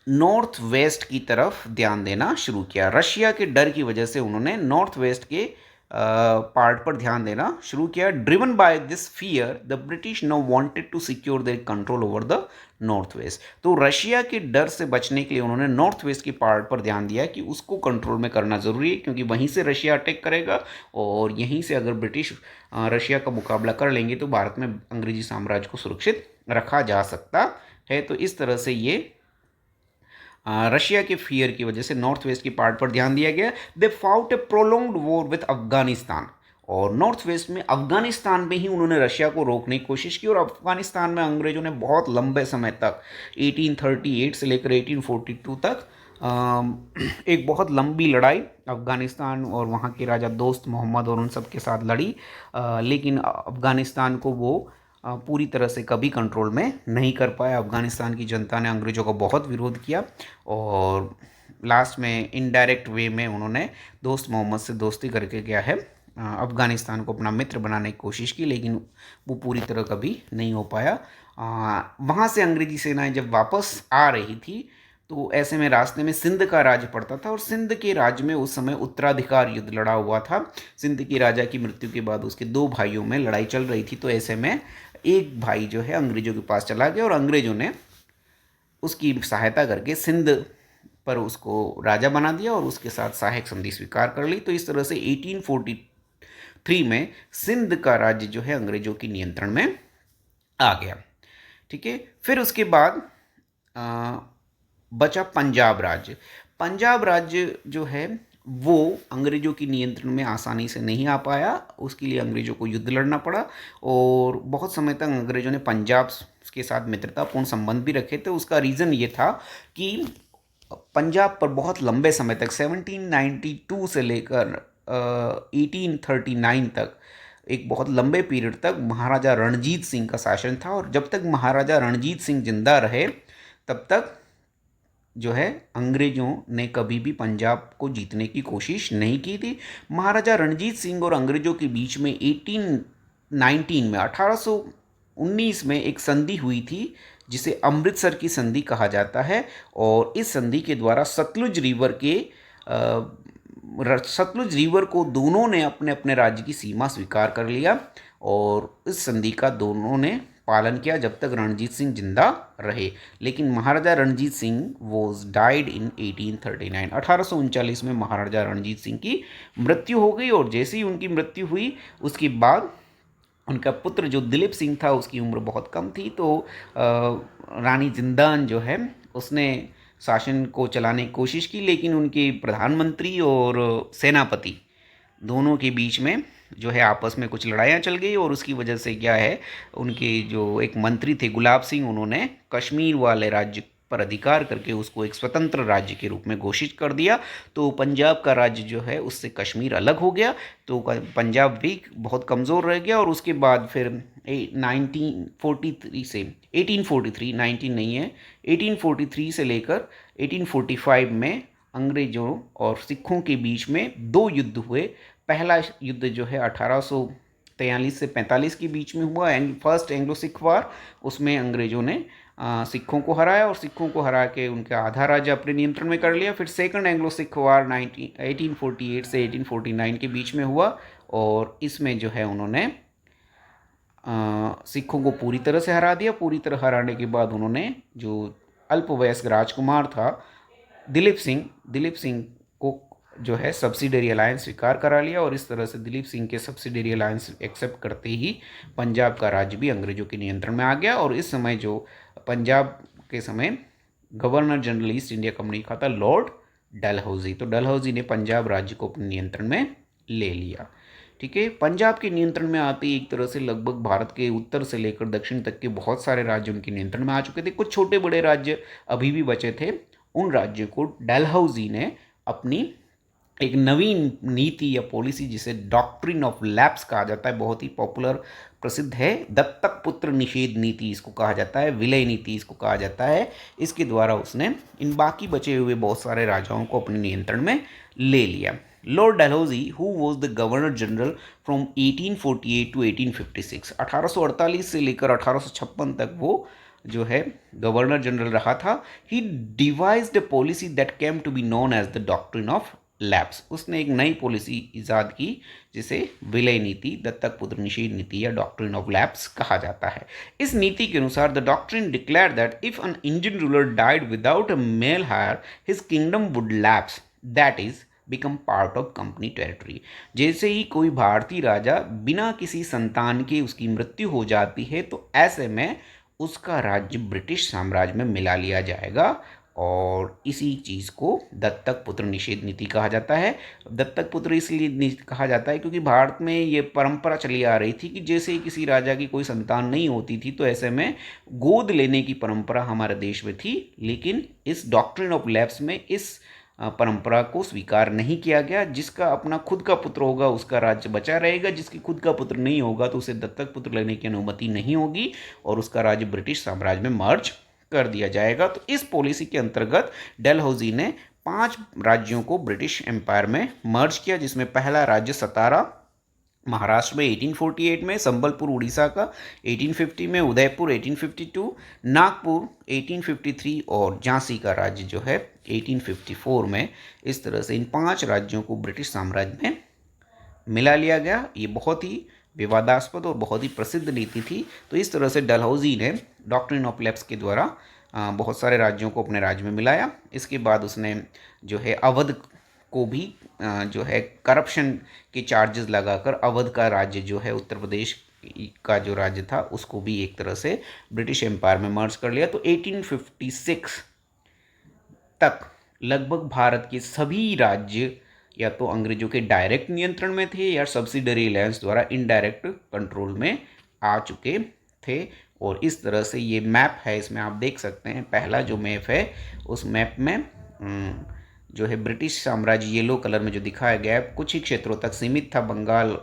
नॉर्थ वेस्ट की तरफ ध्यान देना शुरू किया। रशिया के डर की वजह से उन्होंने नॉर्थ वेस्ट के पार्ट पर ध्यान देना शुरू किया। Driven by this fear the British now wanted to secure their control over the north west. तो रशिया के डर से बचने के लिए उन्होंने नॉर्थ वेस्ट के पार्ट पर ध्यान दिया कि उसको कंट्रोल में करना ज़रूरी है, क्योंकि वहीं से रशिया अटैक करेगा और यहीं से अगर ब्रिटिश रशिया का मुकाबला कर लेंगे तो भारत में अंग्रेजी साम्राज्य को सुरक्षित रखा जा सकता है। तो इस तरह से ये रशिया के फियर की वजह से नॉर्थ वेस्ट की पार्ट पर ध्यान दिया गया। They fought a prolonged war with Afghanistan, और नॉर्थ वेस्ट में अफगानिस्तान में ही उन्होंने रशिया को रोकने की कोशिश की, और अफगानिस्तान में अंग्रेजों ने बहुत लंबे समय तक 1838 से लेकर 1842 तक एक बहुत लंबी लड़ाई अफगानिस्तान और वहाँ के राजा दोस्त मोहम्मद और उन सब के साथ लड़ी, लेकिन अफगानिस्तान को वो पूरी तरह से कभी कंट्रोल में नहीं कर पाया। अफगानिस्तान की जनता ने अंग्रेज़ों का बहुत विरोध किया और लास्ट में इनडायरेक्ट वे में उन्होंने दोस्त मोहम्मद से दोस्ती करके क्या है, अफगानिस्तान को अपना मित्र बनाने की कोशिश की, लेकिन वो पूरी तरह कभी नहीं हो पाया। वहाँ से अंग्रेजी सेनाएं जब वापस आ रही थी तो ऐसे में रास्ते में सिंध का राज्य पड़ता था, और सिंध के राज्य में उस समय उत्तराधिकार युद्ध लड़ा हुआ था। सिंध के राजा की मृत्यु के बाद उसके दो भाइयों में लड़ाई चल रही थी, तो ऐसे में एक भाई जो है अंग्रेज़ों के पास चला गया और अंग्रेज़ों ने उसकी सहायता करके सिंध पर उसको राजा बना दिया और उसके साथ सहायक संधि स्वीकार कर ली। तो इस तरह से 1843 में सिंध का राज्य जो है अंग्रेज़ों के नियंत्रण में आ गया। ठीक है, फिर उसके बाद बचा पंजाब राज्य। पंजाब राज्य जो है वो अंग्रेज़ों की नियंत्रण में आसानी से नहीं आ पाया, उसके लिए अंग्रेज़ों को युद्ध लड़ना पड़ा, और बहुत समय तक अंग्रेज़ों ने पंजाब के साथ मित्रतापूर्ण संबंध भी रखे थे। उसका रीज़न ये था कि पंजाब पर बहुत लंबे समय तक 1792 से लेकर 1839 तक एक बहुत लंबे पीरियड तक महाराजा रणजीत सिंह का शासन था, और जब तक महाराजा रणजीत सिंह जिंदा रहे तब तक जो है अंग्रेज़ों ने कभी भी पंजाब को जीतने की कोशिश नहीं की थी। महाराजा रणजीत सिंह और अंग्रेज़ों के बीच में 1819 में एक संधि हुई थी जिसे अमृतसर की संधि कहा जाता है, और इस संधि के द्वारा सतलुज रिवर को दोनों ने अपने अपने राज्य की सीमा स्वीकार कर लिया, और इस संधि का दोनों ने पालन किया जब तक रणजीत सिंह जिंदा रहे। लेकिन Maharaja Ranjit Singh was died in 1839। 1839 में महाराजा रणजीत सिंह की मृत्यु हो गई, और जैसे ही उनकी मृत्यु हुई उसके बाद उनका पुत्र जो दिलीप सिंह था उसकी उम्र बहुत कम थी, तो रानी जिंदान जो है उसने शासन को चलाने की कोशिश की, लेकिन उनके प्रधानमंत्री और सेनापति दोनों के बीच में जो है आपस में कुछ लड़ाइयाँ चल गई, और उसकी वजह से क्या है, उनके जो एक मंत्री थे गुलाब सिंह, उन्होंने कश्मीर वाले राज्य पर अधिकार करके उसको एक स्वतंत्र राज्य के रूप में घोषित कर दिया। तो पंजाब का राज्य जो है उससे कश्मीर अलग हो गया, तो पंजाब भी बहुत कमज़ोर रह गया। और उसके बाद फिर 1943 से 1843 19 नहीं है 1843 से लेकर 1845 में अंग्रेज़ों और सिखों के बीच में दो युद्ध हुए। पहला युद्ध जो है 1843 से 45 के बीच में हुआ, फर्स्ट एंग्लो सिख वार। उसमें अंग्रेज़ों ने सिखों को हराया, और सिखों को हरा के उनका आधा राज्य अपने नियंत्रण में कर लिया। फिर सेकंड एंग्लो सिख वार 1848 से 1849 के बीच में हुआ, और इसमें जो है उन्होंने सिखों को पूरी तरह से हरा दिया। पूरी तरह हराने के बाद उन्होंने जो अल्पवयस्क राजकुमार था दिलीप सिंह को जो है सब्सिडरी अलायंस स्वीकार करा लिया, और इस तरह से दिलीप सिंह के सब्सिडरी अलायंस एक्सेप्ट करते ही पंजाब का राज्य भी अंग्रेज़ों के नियंत्रण में आ गया। और इस समय जो पंजाब के समय governor general east India company का था लॉर्ड डलहौजी, तो डलहौजी ने पंजाब राज्य को अपने नियंत्रण में ले लिया। ठीक है, पंजाब के नियंत्रण में आते ही एक तरह से लगभग भारत के उत्तर से लेकर दक्षिण तक के बहुत सारे राज्य उनके नियंत्रण में आ चुके थे। कुछ छोटे बड़े राज्य अभी भी बचे थे, उन राज्यों को डलहौजी ने अपनी एक नवीन नीति या पॉलिसी जिसे डॉक्ट्रिन ऑफ लैप्स कहा जाता है, बहुत ही पॉपुलर प्रसिद्ध है, दत्तक पुत्र निषेध नीति इसको कहा जाता है, विलय नीति इसको कहा जाता है। इसके द्वारा उसने इन बाकी बचे हुए बहुत सारे राजाओं को अपने नियंत्रण में ले लिया। Lord Dalhousie who was the governor general from 1848 to 1856, 1848 से लेकर 1856 तक वो जो है गवर्नर जनरल रहा था। He devised a policy that came to be known as the doctrine of lapse. उसने एक नई पॉलिसी ईजाद की जिसे विलय नीति, दत्तक पुत्र निषेध नीति या डॉक्ट्रिन ऑफ लैप्स कहा जाता है। इस नीति के अनुसार the doctrine declare that if an Indian ruler died without a male heir his kingdom would lapse, that is become part of company territory. जैसे ही कोई भारतीय राजा बिना किसी संतान के उसकी मृत्यु हो जाती है तो ऐसे में उसका राज्य ब्रिटिश साम्राज्य में मिला लिया जाएगा, और इसी चीज़ को दत्तक पुत्र निषेध नीति कहा जाता है। दत्तक पुत्र इसलिए कहा जाता है क्योंकि भारत में ये परंपरा चली आ रही थी कि जैसे ही किसी राजा की कोई संतान नहीं होती थी तो ऐसे में गोद लेने की परंपरा हमारे देश में थी, लेकिन इस डॉक्ट्रिन ऑफ लैप्स में इस परंपरा को स्वीकार नहीं किया गया। जिसका अपना खुद का पुत्र होगा उसका राज्य बचा रहेगा, जिसकी खुद का पुत्र नहीं होगा तो उसे दत्तक पुत्र लेने की अनुमति नहीं होगी और उसका राज्य ब्रिटिश साम्राज्य में मर्ज कर दिया जाएगा। तो इस पॉलिसी के अंतर्गत डलहौजी ने 5 राज्यों को ब्रिटिश एम्पायर में मर्ज किया, जिसमें पहला राज्य सतारा महाराष्ट्र में 1848 में, संबलपुर उड़ीसा का 1850 में, उदयपुर 1852, नागपुर 1853 और झांसी का राज्य जो है 1854 में। इस तरह से इन 5 राज्यों को ब्रिटिश साम्राज्य में मिला लिया गया। ये बहुत ही विवादास्पद और बहुत ही प्रसिद्ध नीति थी। तो इस तरह से डलहौजी ने डॉक्ट्रिन ऑफ लैप्स के द्वारा बहुत सारे राज्यों को अपने राज्य में मिलाया। इसके बाद उसने जो है अवध को भी जो है करप्शन के चार्जेस लगाकर अवध का राज्य जो है उत्तर प्रदेश का जो राज्य था उसको भी एक तरह से ब्रिटिश एम्पायर में मर्ज कर लिया। तो 1856 तक लगभग भारत के सभी राज्य या तो अंग्रेजों के डायरेक्ट नियंत्रण में थे या सब्सिडरी अलायंस द्वारा इनडायरेक्ट कंट्रोल में आ चुके थे। और इस तरह से ये मैप है, इसमें आप देख सकते हैं पहला जो मैप है उस मैप में जो है ब्रिटिश साम्राज्य येलो कलर में जो दिखाया गया है कुछ ही क्षेत्रों तक सीमित था बंगाल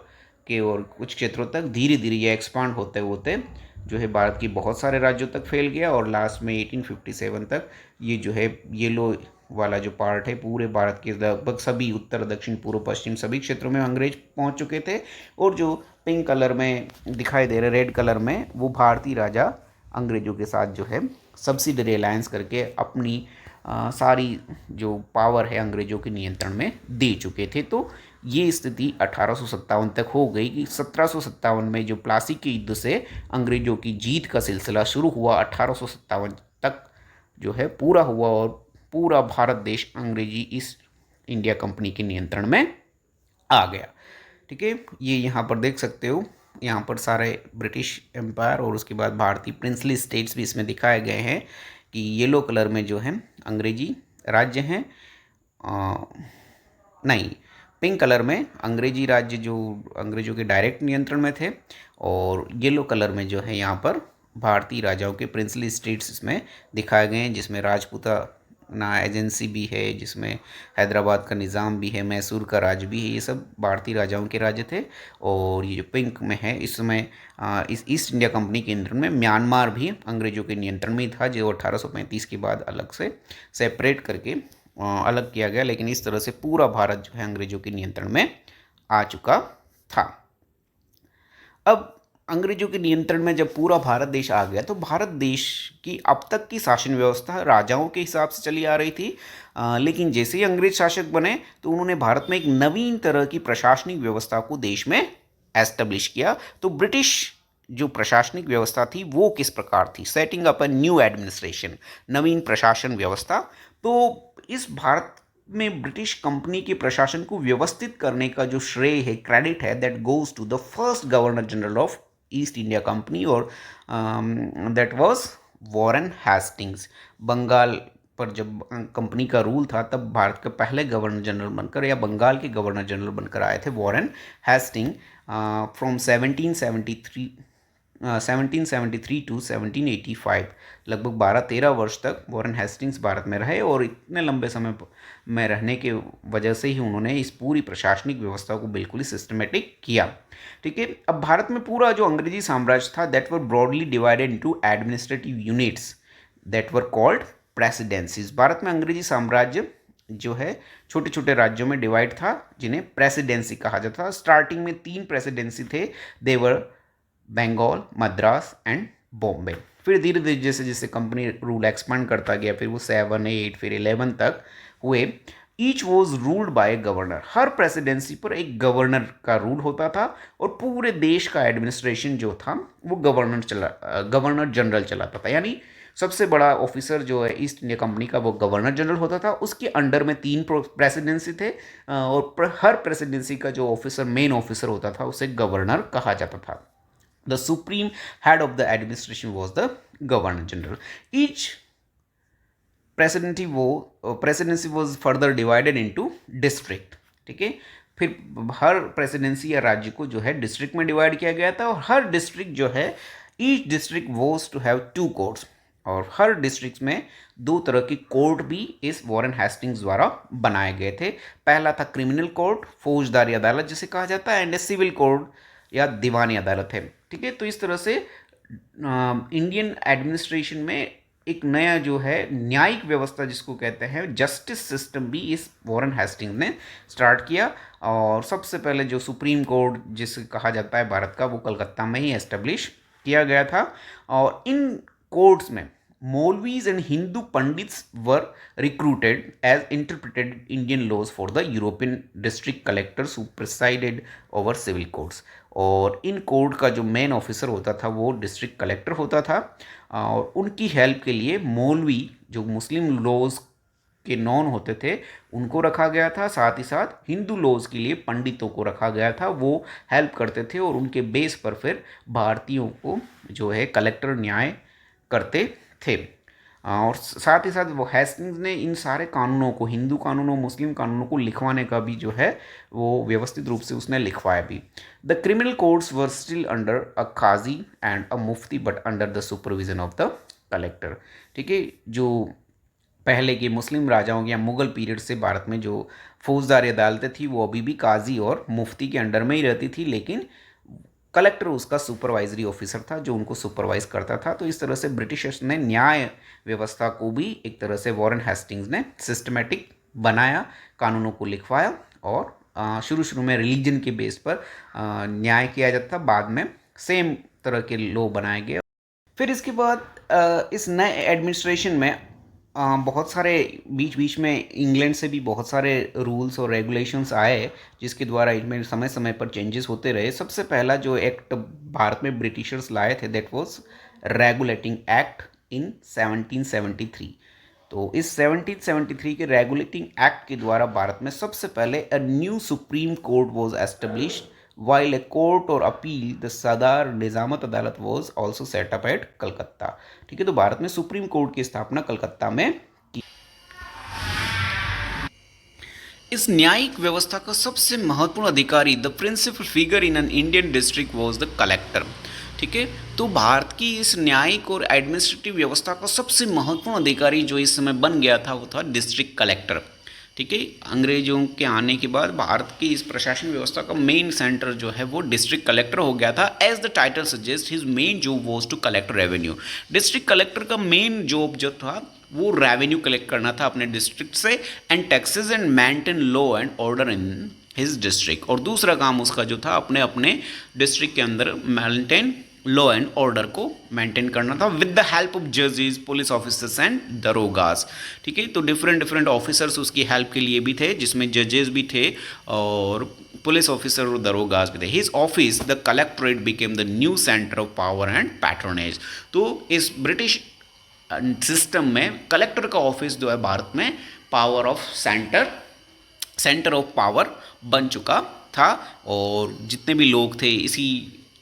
के, और कुछ क्षेत्रों तक धीरे धीरे ये एक्सपांड होते होते जो है भारत की बहुत सारे राज्यों तक फैल गया, और लास्ट में 1857 तक ये जो है येलो वाला जो पार्ट है पूरे भारत के लगभग सभी उत्तर दक्षिण पूर्व पश्चिम सभी क्षेत्रों में अंग्रेज पहुंच चुके थे। और जो पिंक कलर में दिखाई दे रहे रेड कलर में वो भारतीय राजा अंग्रेजों के साथ जो है सब्सिडरी अलायंस करके अपनी सारी जो पावर है अंग्रेजों के नियंत्रण में दे चुके थे। तो ये स्थिति 1857 तक हो गई कि 1757 में जो प्लासी के युद्ध से अंग्रेजों की जीत का सिलसिला शुरू हुआ 1857 तक जो है पूरा हुआ और पूरा भारत देश अंग्रेजी ईस्ट इंडिया कंपनी के नियंत्रण में आ गया। ठीक है, ये यहाँ पर देख सकते हो, यहाँ पर सारे ब्रिटिश एम्पायर और उसके बाद भारतीय प्रिंसली स्टेट्स भी इसमें दिखाए गए हैं कि येलो कलर में जो है अंग्रेजी राज्य हैं, नहीं पिंक कलर में अंग्रेजी राज्य जो अंग्रेजों के डायरेक्ट नियंत्रण में थे, और येलो कलर में जो है यहाँ पर भारतीय राजाओं के प्रिंसली स्टेट्स इसमें दिखाए गए हैं, जिसमें राजपूता ना एजेंसी भी है, जिसमें हैदराबाद का निज़ाम भी है, मैसूर का राज्य भी है, ये सब भारतीय राजाओं के राज्य थे। और ये जो पिंक में है इस समय इस ईस्ट इंडिया कंपनी के नियंत्रण में म्यांमार भी अंग्रेजों के नियंत्रण में ही था, जो 1835 के बाद अलग से सेपरेट करके अलग किया गया, लेकिन इस तरह से पूरा भारत जो है अंग्रेजों के नियंत्रण में आ चुका था। अब अंग्रेजों के नियंत्रण में जब पूरा भारत देश आ गया तो भारत देश की अब तक की शासन व्यवस्था राजाओं के हिसाब से चली आ रही थी, लेकिन जैसे ही अंग्रेज शासक बने तो उन्होंने भारत में एक नवीन तरह की प्रशासनिक व्यवस्था को देश में एस्टेब्लिश किया। तो ब्रिटिश जो प्रशासनिक व्यवस्था थी वो किस प्रकार थी, setting up a new administration, नवीन प्रशासन व्यवस्था। तो इस भारत में ब्रिटिश कंपनी के प्रशासन को व्यवस्थित करने का जो श्रेय है, क्रेडिट है, that goes to the first governor general of East India company, और that was Warren Hastings. Bengal पर जब कंपनी का रूल था तब भारत के पहले गवर्नर जनरल बनकर या बंगाल के गवर्नर जनरल बनकर आए थे वॉरेन हेस्टिंग फ्रॉम 1773 टू 1785। लगभग 12-13 वर्ष तक वॉरेन हेस्टिंग्स भारत में रहे, और इतने लंबे समय में रहने के वजह से ही उन्होंने इस पूरी प्रशासनिक व्यवस्था को बिल्कुल ही सिस्टमेटिक किया। ठीक है, अब भारत में पूरा जो अंग्रेजी साम्राज्य था that were broadly divided into administrative units that were called presidencies. Bharat में अंग्रेजी साम्राज्य जो है छोटे छोटे राज्यों में डिवाइड था, जिन्हें प्रेसिडेंसी कहा जाता था। स्टार्टिंग में 3 प्रेसिडेंसी थे, देवर बंगाल, मद्रास एंड बॉम्बे। फिर धीरे धीरे जैसे जैसे कंपनी रूल एक्सपांड करता गया, फिर वो 7, 8, फिर 11 तक हुए। Each was ruled by governor. Her presidency पर एक गवर्नर का रूल होता था और पूरे देश का एडमिनिस्ट्रेशन जो था वो गवर्नर जनरल चलाता था। यानी सबसे बड़ा ऑफिसर जो है ईस्ट इंडिया कंपनी का वो गवर्नर जनरल होता था। उसके अंडर में 3 प्रेसिडेंसी थे और हर प्रेसिडेंसी का जो ऑफिसर मेन ऑफिसर होता था उसे गवर्नर कहा जाता था। The supreme head of the administration was the governor general. Each presidency was further divided into district. ठीक है, फिर हर प्रेसिडेंसी या राज्य को जो है डिस्ट्रिक्ट में डिवाइड किया गया था और हर डिस्ट्रिक्ट जो है each district was to have 2 courts और हर डिस्ट्रिक्ट में 2 तरह की कोर्ट भी इस वॉरेन हेस्टिंग्स द्वारा बनाए गए थे। पहला था क्रिमिनल कोर्ट, फौजदारी अदालत जिसे कहा जाता है, एंड सिविल कोर्ट या दीवानी अदालत है। ठीक है, तो इस तरह से इंडियन एडमिनिस्ट्रेशन में एक नया जो है न्यायिक व्यवस्था जिसको कहते हैं जस्टिस सिस्टम भी इस वॉरेन हेस्टिंग्स ने स्टार्ट किया। और सबसे पहले जो सुप्रीम कोर्ट जिसे कहा जाता है भारत का, वो कलकत्ता में ही एस्टेब्लिश किया गया था। और इन कोर्ट्स में maulvis and Hindu pandits were recruited as interpreted Indian laws for the European district collectors who presided over civil courts. और इन कोर्ट का जो मेन ऑफिसर होता था वो डिस्ट्रिक्ट कलेक्टर होता था और उनकी हेल्प के लिए मौलवी जो मुस्लिम लॉज के नॉन होते थे उनको रखा गया था। साथ ही साथ हिंदू लॉज के लिए पंडितों को रखा गया था, वो हेल्प करते थे और उनके बेस पर फिर भारतीयों को जो है कलेक्टर न्याय करते थे। और साथ ही साथ वो हेस्टिंग्स ने इन सारे कानूनों को, हिंदू कानूनों मुस्लिम कानूनों को लिखवाने का भी जो है वो व्यवस्थित रूप से उसने लिखवाया भी। The criminal courts were still under a qazi and a mufti but under the supervision of the collector. ठीक है, जो पहले के मुस्लिम राजाओं या मुगल पीरियड से भारत में जो फौजदारी अदालतें थी वो अभी भी काजी और मुफ्ती के अंडर में ही रहती थी, लेकिन कलेक्टर उसका सुपरवाइजरी ऑफिसर था जो उनको सुपरवाइज करता था। तो इस तरह से ब्रिटिशर्स ने न्याय व्यवस्था को भी एक तरह से वॉरेन हेस्टिंग्स ने सिस्टमेटिक बनाया, कानूनों को लिखवाया और शुरू शुरू में रिलीजन के बेस पर न्याय किया जाता था, बाद में सेम तरह के लॉ बनाए गए। फिर इसके बाद इस नए एडमिनिस्ट्रेशन में बहुत सारे बीच बीच में इंग्लैंड से भी बहुत सारे रूल्स और रेगुलेशंस आए जिसके द्वारा इनमें समय समय पर चेंजेस होते रहे। सबसे पहला जो एक्ट भारत में ब्रिटिशर्स लाए थे that was regulating act in 1773। तो इस 1773 के रेगुलेटिंग एक्ट के द्वारा भारत में सबसे पहले a new supreme court was established while a court or appeal the सदार निजामत अदालत was also set up at Calcutta. ठीक है, तो भारत में सुप्रीम कोर्ट की स्थापना कलकत्ता में की। इस न्यायिक व्यवस्था का सबसे महत्वपूर्ण अधिकारी, the principal figure in an Indian district was the collector. ठीक है, तो भारत की इस न्यायिक और एडमिनिस्ट्रेटिव व्यवस्था का सबसे महत्वपूर्ण अधिकारी जो इस समय बन गया था वो था डिस्ट्रिक्ट कलेक्टर। ठीक है, अंग्रेजों के आने के बाद भारत की इस प्रशासन व्यवस्था का मेन सेंटर जो है वो डिस्ट्रिक्ट कलेक्टर हो गया था। As the title suggest his main job was to collect revenue. District collector का मेन जॉब जो था वो रेवेन्यू कलेक्ट करना था अपने डिस्ट्रिक्ट से and taxes and maintain law and order in his district. और दूसरा काम उसका जो था अपने अपने डिस्ट्रिक्ट के अंदर मेंटेन लॉ एंड ऑर्डर को मेंटेन करना था विद द हेल्प ऑफ जजेस, पुलिस ऑफिसर्स एंड दरोगास। ठीक है, तो डिफरेंट डिफरेंट ऑफिसर्स उसकी हेल्प के लिए भी थे जिसमें जजेस भी थे और पुलिस ऑफिसर और दरोगास भी थे। His office the collectorate became the new centre of power and patronage. तो इस ब्रिटिश सिस्टम में कलेक्टर का ऑफिस जो है भारत में power of centre of power बन चुका था और जितने भी लोग थे इसी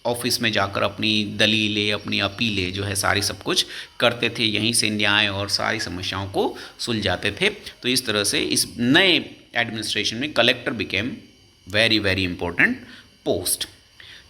ऑफिस में जाकर अपनी दलीलें, अपनी अपीलें जो है सारी सब कुछ करते थे, यहीं से न्याय और सारी समस्याओं को सुलझाते थे। तो इस तरह से इस नए एडमिनिस्ट्रेशन में collector became very very important post.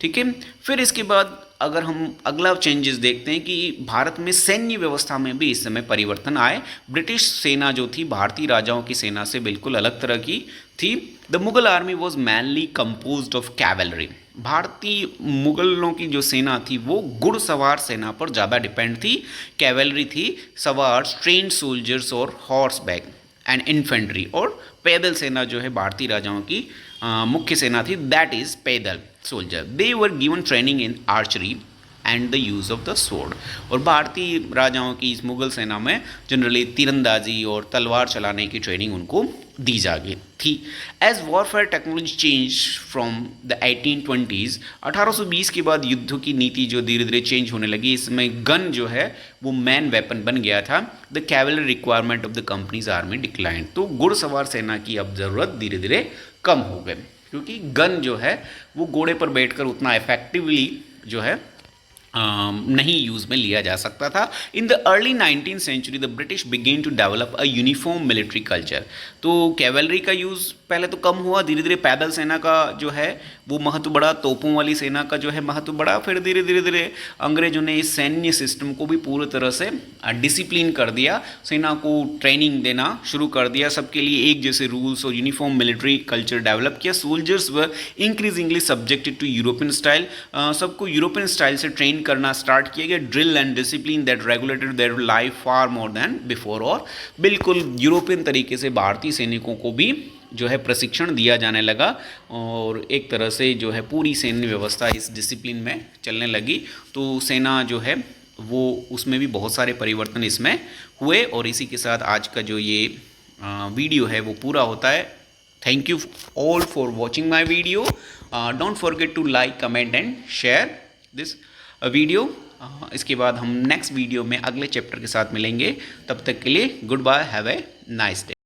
ठीक है, फिर इसके बाद अगर हम अगला चेंजेस देखते हैं कि भारत में सैन्य व्यवस्था में भी इस समय परिवर्तन आए। ब्रिटिश सेना जो थी भारतीय राजाओं की सेना से बिल्कुल अलग तरह की थी। The Mughal army was mainly composed of cavalry. भारतीय मुगलों की जो सेना थी वो घुड़सवार सेना पर ज़्यादा डिपेंड थी। कैवलरी थी सवार, ट्रेन्ड सोल्जर्स और हॉर्स बैक। एंड इन्फेंट्री, और पैदल सेना जो है भारतीय राजाओं की मुख्य सेना थी, दैट इज पैदल soldier. They were given training in archery and the use of the sword. और भारतीय राजाओं की इस मुगल सेना में जनरली तीरंदाजी और तलवार चलाने की ट्रेनिंग उनको दी जा गई थी। As warfare technology change from the 1820s, 1820 के बाद युद्धों की नीति जो धीरे धीरे चेंज होने लगी, इसमें गन जो है वो मैन वेपन बन गया था। The cavalry requirement of the companies army decline, तो घुड़सवार सेना की अब ज़रूरत धीरे धीरे कम हो गई, क्योंकि गन जो है वो घोड़े पर बैठकर उतना इफेक्टिवली जो है नहीं यूज़ में लिया जा सकता था। In the early 19th century the British began to develop a uniform military culture. तो कैवलरी का यूज़ पहले तो कम हुआ, धीरे धीरे पैदल सेना का जो है वो महत्व बढ़ा, तोपों वाली सेना का जो है महत्व बढ़ा। फिर धीरे धीरे धीरे अंग्रेजों ने इस सैन्य सिस्टम को भी पूरी तरह से डिसिप्लिन कर दिया, सेना को ट्रेनिंग देना शुरू कर दिया, सबके लिए एक जैसे रूल्स और यूनिफॉर्म मिलिट्री कल्चर डेवलप किया। Soldiers were increasingly subjected to European style, सबको यूरोपियन स्टाइल से ट्रेन करना स्टार्ट किया गया। Drill and discipline that regulated their life far more than before, और बिल्कुल यूरोपियन तरीके से भारतीय सैनिकों को भी जो है प्रशिक्षण दिया जाने लगा, और एक तरह से जो है पूरी सैन्य व्यवस्था इस डिसिप्लिन में चलने लगी। तो सेना जो है वो उसमें भी बहुत सारे परिवर्तन इसमें हुए। और इसी के साथ आज का जो ये वीडियो है वो पूरा होता है। Thank you all for watching my video. Don't forget to like, comment and share this video. इसके बाद हम नेक्स्ट वीडियो में अगले चैप्टर के साथ मिलेंगे। तब तक के लिए goodbye, have a nice day.